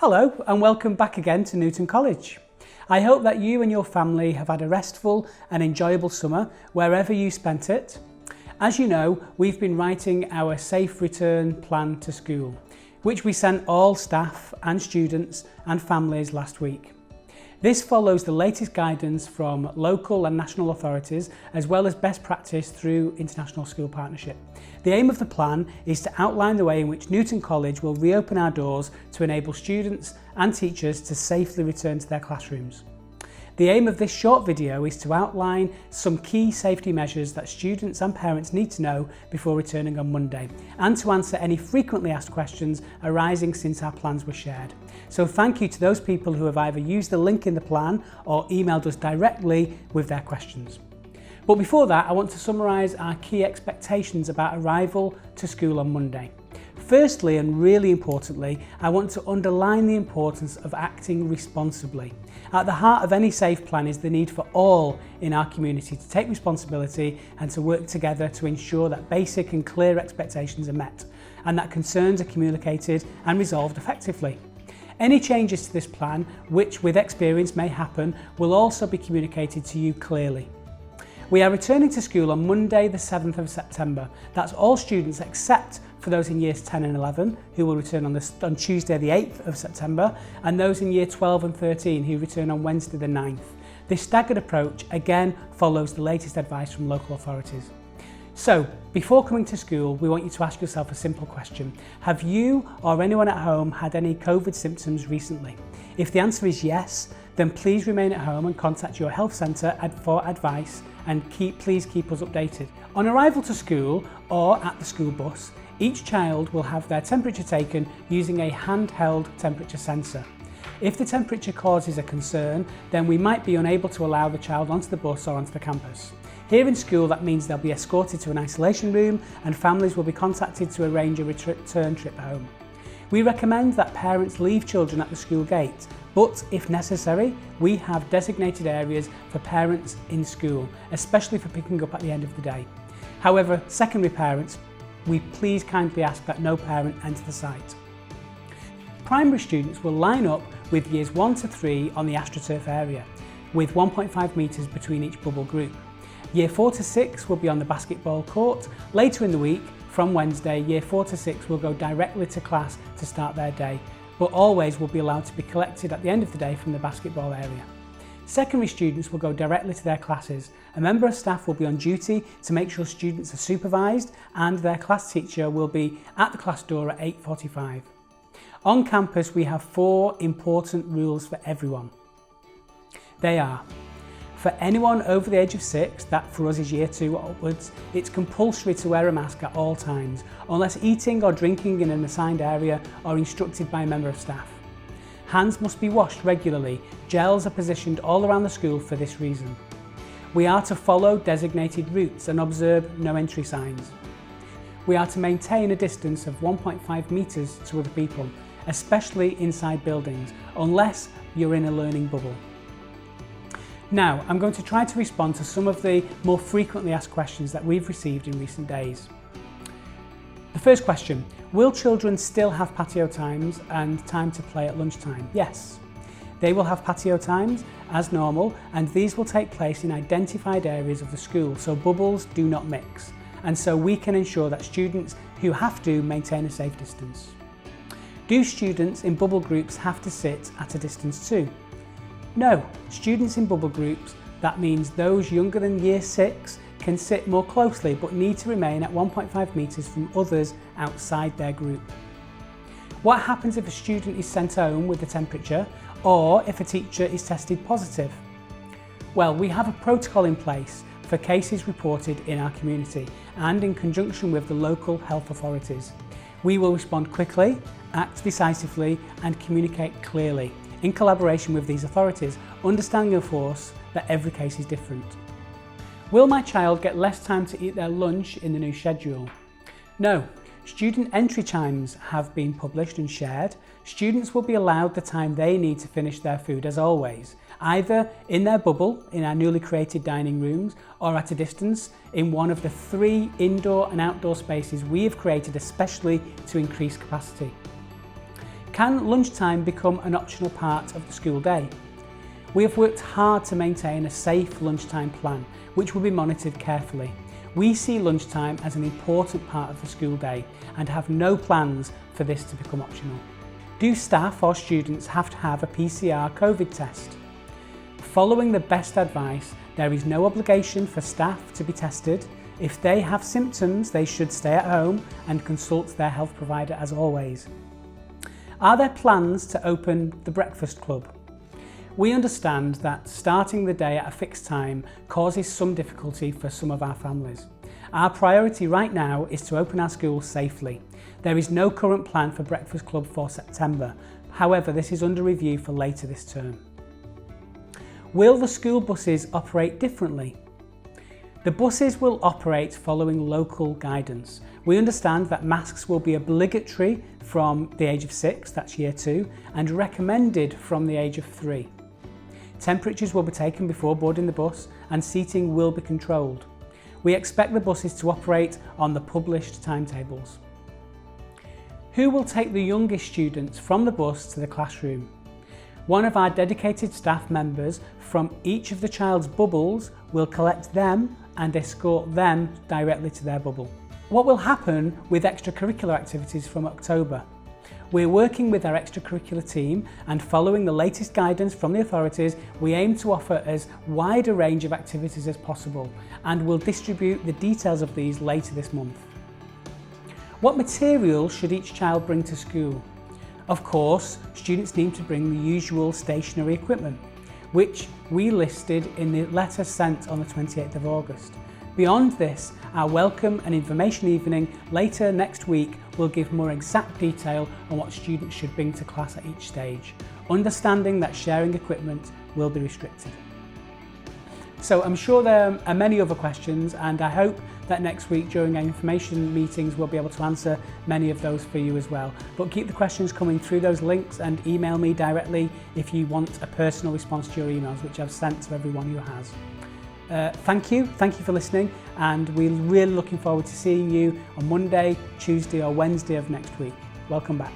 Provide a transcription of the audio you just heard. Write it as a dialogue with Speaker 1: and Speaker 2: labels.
Speaker 1: Hello and welcome back again to Newton College. I hope that you and your family have had a restful and enjoyable summer wherever you spent it. As you know, we've been writing our safe return plan to school, which we sent all staff and students and families last week. This follows the latest guidance from local and national authorities, as well as best practice through International School Partnership. The aim of the plan is to outline the way in which Newton College will reopen our doors to enable students and teachers to safely return to their classrooms. The aim of this short video is to outline some key safety measures that students and parents need to know before returning on Monday, and to answer any frequently asked questions arising since our plans were shared. So thank you to those people who have either used the link in the plan or emailed us directly with their questions. But before that, I want to summarise our key expectations about arrival to school on Monday. Firstly, and really importantly, I want to underline the importance of acting responsibly. At the heart of any safe plan is the need for all in our community to take responsibility and to work together to ensure that basic and clear expectations are met, and that concerns are communicated and resolved effectively. Any changes to this plan, which with experience may happen, will also be communicated to you clearly. We are returning to school on Monday the 7th of September. That's all students except for those in years 10 and 11 who will return on Tuesday the 8th of September, and those in year 12 and 13 who return on Wednesday the 9th. This staggered approach again follows the latest advice from local authorities. So, before coming to school, we want you to ask yourself a simple question. Have you or anyone at home had any COVID symptoms recently? If the answer is yes, then please remain at home and contact your health centre for advice, and please keep us updated. On arrival to school or at the school bus, each child will have their temperature taken using a handheld temperature sensor. If the temperature causes a concern, then we might be unable to allow the child onto the bus or onto the campus. Here in school, that means they'll be escorted to an isolation room and families will be contacted to arrange a return trip home. We recommend that parents leave children at the school gate, but if necessary, we have designated areas for parents in school, especially for picking up at the end of the day. However, secondary parents, we please kindly ask that no parent enter the site. Primary students will line up with years 1 to 3 on the AstroTurf area, with 1.5 metres between each bubble group. Year 4 to 6 will be on the basketball court. Later in the week, from Wednesday, year 4 to 6 will go directly to class to start their day, but always will be allowed to be collected at the end of the day from the basketball area. Secondary students will go directly to their classes. A member of staff will be on duty to make sure students are supervised, and their class teacher will be at the class door at 8:45. On campus, we have 4 important rules for everyone. They are: for anyone over the age of 6, that for us is year 2 or upwards, it's compulsory to wear a mask at all times, unless eating or drinking in an assigned area or instructed by a member of staff. Hands must be washed regularly. Gels are positioned all around the school for this reason. We are to follow designated routes and observe no entry signs. We are to maintain a distance of 1.5 metres to other people, especially inside buildings, unless you're in a learning bubble. Now, I'm going to try to respond to some of the more frequently asked questions that we've received in recent days. The first question: will children still have patio times and time to play at lunchtime? Yes. They will have patio times as normal, and these will take place in identified areas of the school, so bubbles do not mix, and so we can ensure that students who have to maintain a safe distance. Do students in bubble groups have to sit at a distance too? No. Students in bubble groups, that means those younger than year 6, can sit more closely but need to remain at 1.5 metres from others outside their group. What happens if a student is sent home with the temperature, or if a teacher is tested positive? Well, we have a protocol in place for cases reported in our community and in conjunction with the local health authorities. We will respond quickly, act decisively and communicate clearly in collaboration with these authorities, understanding of course that every case is different. Will my child get less time to eat their lunch in the new schedule? No. Student entry times have been published and shared. Students will be allowed the time they need to finish their food as always, either in their bubble in our newly created dining rooms or at a distance in one of the 3 indoor and outdoor spaces we have created especially to increase capacity. Can lunchtime become an optional part of the school day? We have worked hard to maintain a safe lunchtime plan, which will be monitored carefully. We see lunchtime as an important part of the school day and have no plans for this to become optional. Do staff or students have to have a PCR COVID test? Following the best advice, there is no obligation for staff to be tested. If they have symptoms, they should stay at home and consult their health provider as always. Are there plans to open the breakfast club? We understand that starting the day at a fixed time causes some difficulty for some of our families. Our priority right now is to open our schools safely. There is no current plan for breakfast club for September. However, this is under review for later this term. Will the school buses operate differently? The buses will operate following local guidance. We understand that masks will be obligatory from the age of 6, that's year 2, and recommended from the age of 3. Temperatures will be taken before boarding the bus and seating will be controlled. We expect the buses to operate on the published timetables. Who will take the youngest students from the bus to the classroom? One of our dedicated staff members from each of the child's bubbles will collect them and escort them directly to their bubble. What will happen with extracurricular activities from October? We're working with our extracurricular team and following the latest guidance from the authorities, we aim to offer as wide a range of activities as possible and will distribute the details of these later this month. What material should each child bring to school? Of course, students need to bring the usual stationery equipment, which we listed in the letter sent on the 28th of August. Beyond this, our welcome and information evening later next week will give more exact detail on what students should bring to class at each stage, understanding that sharing equipment will be restricted. So I'm sure there are many other questions and I hope that next week during our information meetings we'll be able to answer many of those for you as well. But keep the questions coming through those links and email me directly if you want a personal response to your emails, which I've sent to everyone who has. Thank you for listening, and we're really looking forward to seeing you on Monday, Tuesday or Wednesday of next week. Welcome back.